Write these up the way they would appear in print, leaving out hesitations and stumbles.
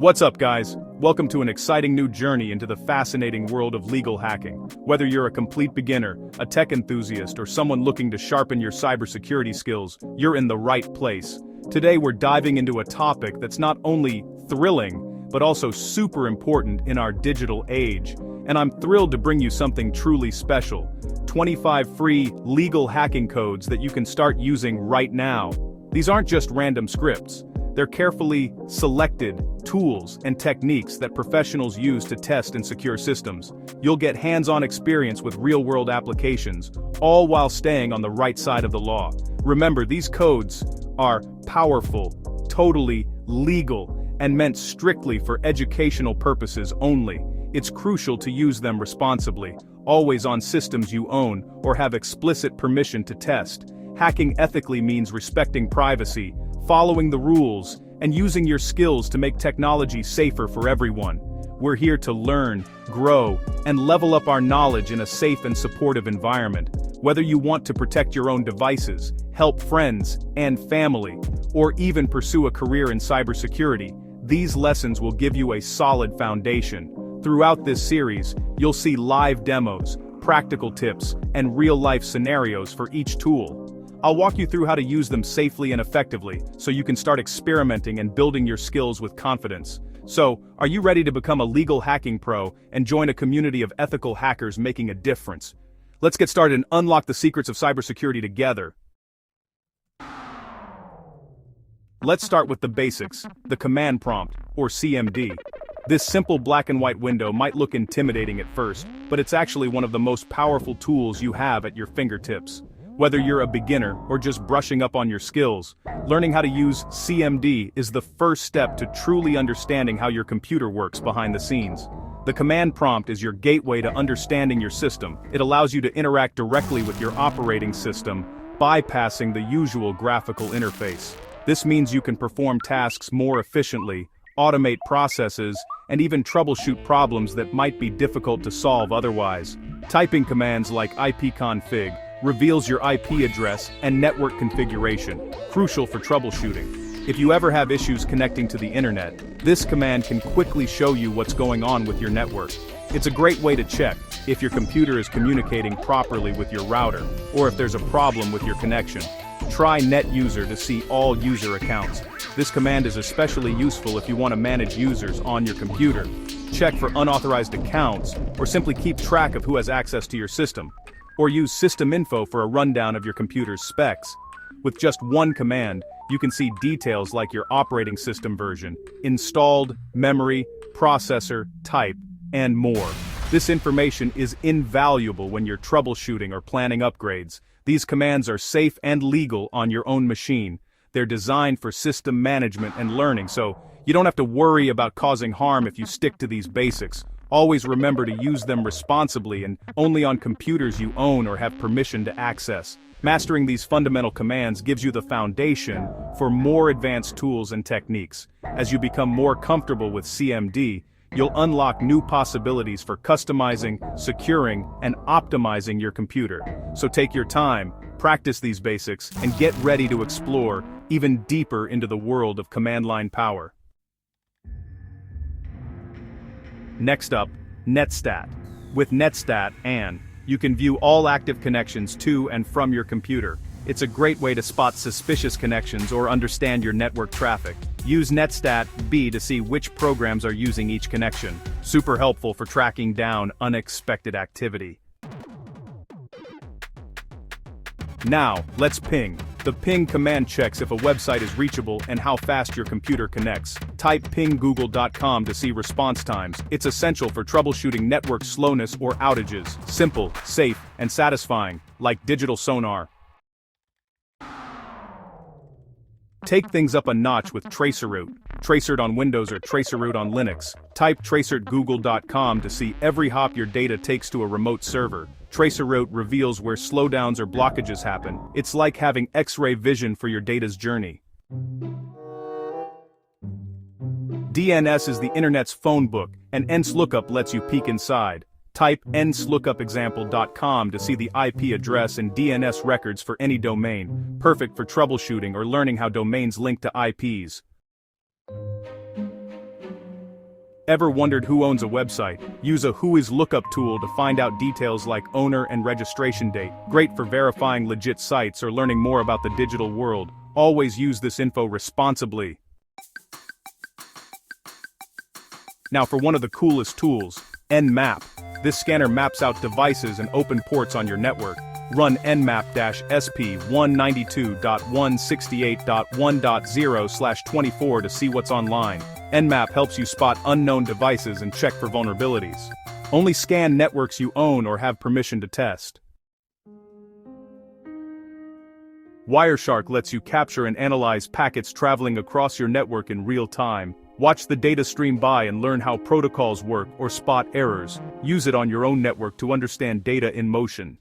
What's up, guys? Welcome to an exciting new journey into the fascinating world of legal hacking. Whether you're a complete beginner, a tech enthusiast, or someone looking to sharpen your cybersecurity skills, you're in the right place. Today we're diving into a topic that's not only thrilling, but also super important in our digital age. And I'm thrilled to bring you something truly special. 25 free legal hacking codes that you can start using right now. These aren't just random scripts. They're carefully selected tools and techniques that professionals use to test and secure systems. You'll get hands-on experience with real-world applications, all while staying on the right side of the law. Remember, these codes are powerful, totally legal, and meant strictly for educational purposes only. It's crucial to use them responsibly, always on systems you own or have explicit permission to test. Hacking ethically means respecting privacy, following the rules, and using your skills to make technology safer for everyone. We're here to learn, grow, and level up our knowledge in a safe and supportive environment. Whether you want to protect your own devices, help friends and family, or even pursue a career in cybersecurity, these lessons will give you a solid foundation. Throughout this series, you'll see live demos, practical tips, and real-life scenarios for each tool. I'll walk you through how to use them safely and effectively, so you can start experimenting and building your skills with confidence. So, are you ready to become a legal hacking pro and join a community of ethical hackers making a difference? Let's get started and unlock the secrets of cybersecurity together. Let's start with the basics, the command prompt, or CMD. This simple black and white window might look intimidating at first, but it's actually one of the most powerful tools you have at your fingertips. Whether you're a beginner or just brushing up on your skills, learning how to use CMD is the first step to truly understanding how your computer works behind the scenes. The command prompt is your gateway to understanding your system. It allows you to interact directly with your operating system, bypassing the usual graphical interface. This means you can perform tasks more efficiently, automate processes, and even troubleshoot problems that might be difficult to solve otherwise. Typing commands like ipconfig reveals your IP address and network configuration, crucial for troubleshooting. If you ever have issues connecting to the internet, this command can quickly show you what's going on with your network. It's a great way to check if your computer is communicating properly with your router, or if there's a problem with your connection. Try NetUser to see all user accounts. This command is especially useful if you want to manage users on your computer. Check for unauthorized accounts, or simply keep track of who has access to your system. Or use System Info for a rundown of your computer's specs. With just one command, you can see details like your operating system version, installed, memory, processor, type, and more. This information is invaluable when you're troubleshooting or planning upgrades. These commands are safe and legal on your own machine. They're designed for system management and learning, so you don't have to worry about causing harm if you stick to these basics. Always remember to use them responsibly and only on computers you own or have permission to access. Mastering these fundamental commands gives you the foundation for more advanced tools and techniques. As you become more comfortable with CMD, you'll unlock new possibilities for customizing, securing, and optimizing your computer. So take your time, practice these basics, and get ready to explore even deeper into the world of command line power. Next up, Netstat. With Netstat, you can view all active connections to and from your computer. It's a great way to spot suspicious connections or understand your network traffic. Use Netstat-B to see which programs are using each connection. Super helpful for tracking down unexpected activity. Now, let's ping. The ping command checks if a website is reachable and how fast your computer connects. Type pinggoogle.com to see response times. It's essential for troubleshooting network slowness or outages. Simple, safe, and satisfying, like digital sonar. Take things up a notch with traceroute. Traceroute on Windows or traceroute on Linux. Type traceroute.google.com to see every hop your data takes to a remote server. Traceroute reveals where slowdowns or blockages happen. It's like having X-ray vision for your data's journey. DNS is the internet's phone book, and ENSLOOKUP lets you peek inside. Type enslookup.example.com to see the IP address and DNS records for any domain, perfect for troubleshooting or learning how domains link to IPs. Ever wondered who owns a website? Use a Whois lookup tool to find out details like owner and registration date. Great for verifying legit sites or learning more about the digital world. Always use this info responsibly. Now for one of the coolest tools, Nmap. This scanner maps out devices and open ports on your network. Run nmap-sp 192.168.1.0/24 to see what's online. Nmap helps you spot unknown devices and check for vulnerabilities. Only scan networks you own or have permission to test. Wireshark lets you capture and analyze packets traveling across your network in real time. Watch the data stream by and learn how protocols work or spot errors. Use it on your own network to understand data in motion.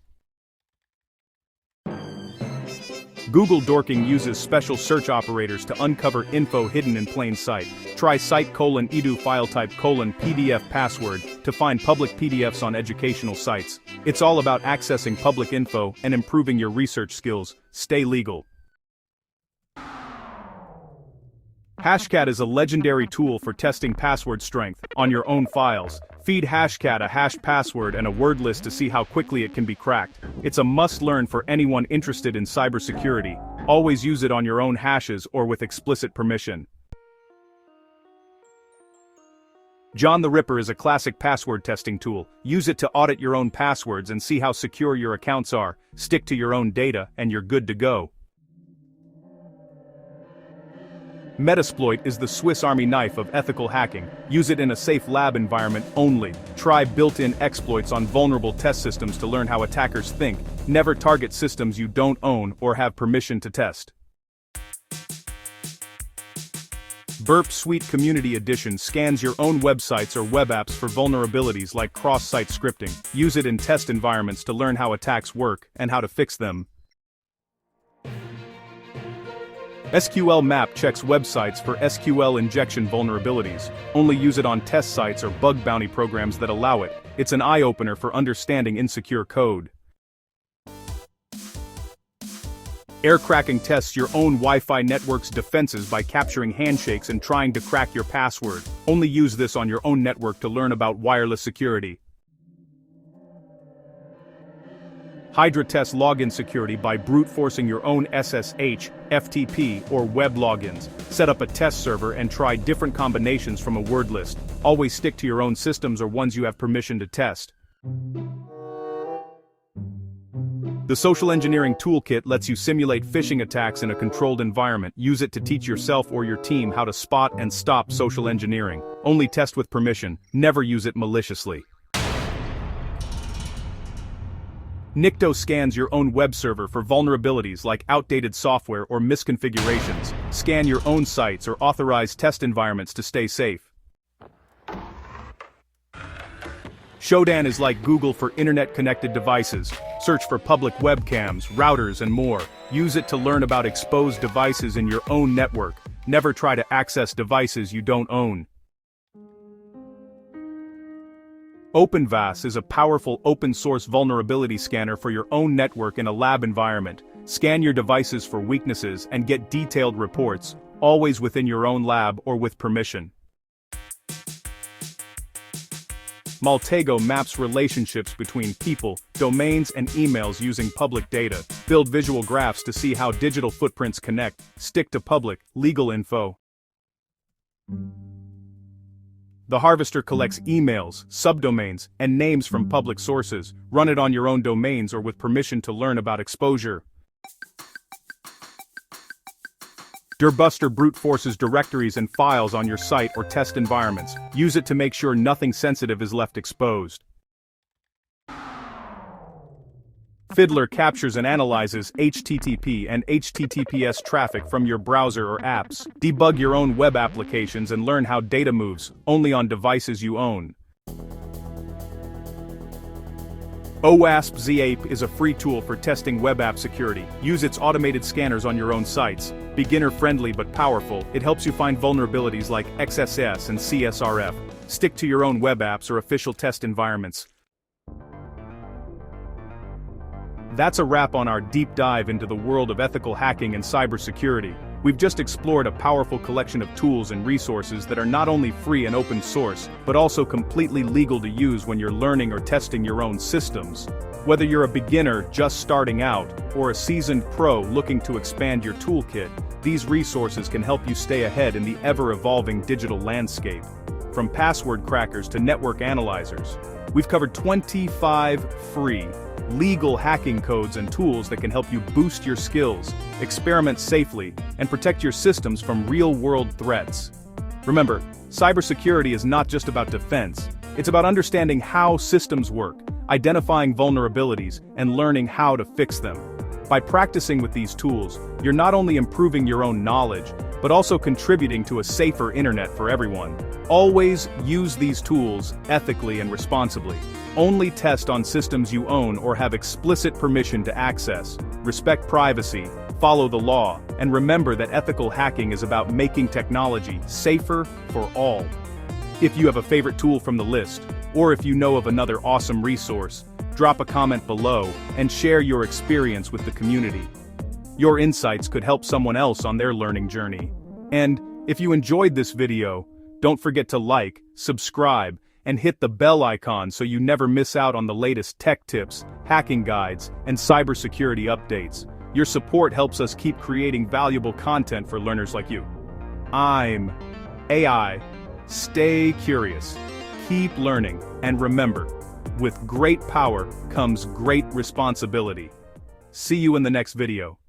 Google Dorking uses special search operators to uncover info hidden in plain sight. Try site:/edu file type :PDF password to find public PDFs on educational sites. It's all about accessing public info and improving your research skills. Stay legal. Hashcat is a legendary tool for testing password strength on your own files. Feed Hashcat a hash password and a word list to see how quickly it can be cracked. It's a must-learn for anyone interested in cybersecurity. Always use it on your own hashes or with explicit permission. John the Ripper is a classic password testing tool. Use it to audit your own passwords and see how secure your accounts are. Stick to your own data and you're good to go. Metasploit is the Swiss Army knife of ethical hacking. Use it in a safe lab environment only. Try built-in exploits on vulnerable test systems to learn how attackers think. Never target systems you don't own or have permission to test. Burp Suite Community Edition scans your own websites or web apps for vulnerabilities like cross-site scripting. Use it in test environments to learn how attacks work and how to fix them. SQL Map checks websites for SQL injection vulnerabilities. Only use it on test sites or bug bounty programs that allow it. It's an eye-opener for understanding insecure code. Aircrack-ng tests your own Wi-Fi network's defenses by capturing handshakes and trying to crack your password. Only use this on your own network to learn about wireless security. Hydra tests login security by brute forcing your own SSH, FTP, or web logins. Set up a test server and try different combinations from a word list. Always stick to your own systems or ones you have permission to test. The Social Engineering Toolkit lets you simulate phishing attacks in a controlled environment. Use it to teach yourself or your team how to spot and stop social engineering. Only test with permission. Never use it maliciously. Nikto scans your own web server for vulnerabilities like outdated software or misconfigurations. Scan your own sites or authorized test environments to stay safe. Shodan is like Google for internet-connected devices. Search for public webcams, routers, and more. Use it to learn about exposed devices in your own network. Never try to access devices you don't own. OpenVAS is a powerful open-source vulnerability scanner for your own network in a lab environment. Scan your devices for weaknesses and get detailed reports, always within your own lab or with permission. Maltego maps relationships between people, domains, and emails using public data. Build visual graphs to see how digital footprints connect. Stick to public, legal info. The Harvester collects emails, subdomains, and names from public sources. Run it on your own domains or with permission to learn about exposure. Dirbuster brute forces directories and files on your site or test environments. Use it to make sure nothing sensitive is left exposed. Fiddler captures and analyzes HTTP and HTTPS traffic from your browser or apps. Debug your own web applications and learn how data moves, only on devices you own. OWASP ZAPE is a free tool for testing web app security. Use its automated scanners on your own sites. Beginner-friendly but powerful, it helps you find vulnerabilities like XSS and CSRF. Stick to your own web apps or official test environments. That's a wrap on our deep dive into the world of ethical hacking and cybersecurity. We've just explored a powerful collection of tools and resources that are not only free and open source, but also completely legal to use when you're learning or testing your own systems. Whether you're a beginner just starting out, or a seasoned pro looking to expand your toolkit, these resources can help you stay ahead in the ever-evolving digital landscape. From password crackers to network analyzers, we've covered 25 free, legal hacking codes and tools that can help you boost your skills, experiment safely, and protect your systems from real-world threats. Remember, cybersecurity is not just about defense, it's about understanding how systems work, identifying vulnerabilities, and learning how to fix them. By practicing with these tools, you're not only improving your own knowledge, but also contributing to a safer internet for everyone. Always use these tools ethically and responsibly. Only test on systems you own or have explicit permission to access. Respect privacy, follow the law, and remember that ethical hacking is about making technology safer for all. If you have a favorite tool from the list, or if you know of another awesome resource, drop a comment below and share your experience with the community. Your insights could help someone else on their learning journey. And if you enjoyed this video, don't forget to like, subscribe, and hit the bell icon so you never miss out on the latest tech tips, hacking guides, and cybersecurity updates. Your support helps us keep creating valuable content for learners like you. I'm AI. Stay curious, keep learning, and remember, with great power comes great responsibility. See you in the next video.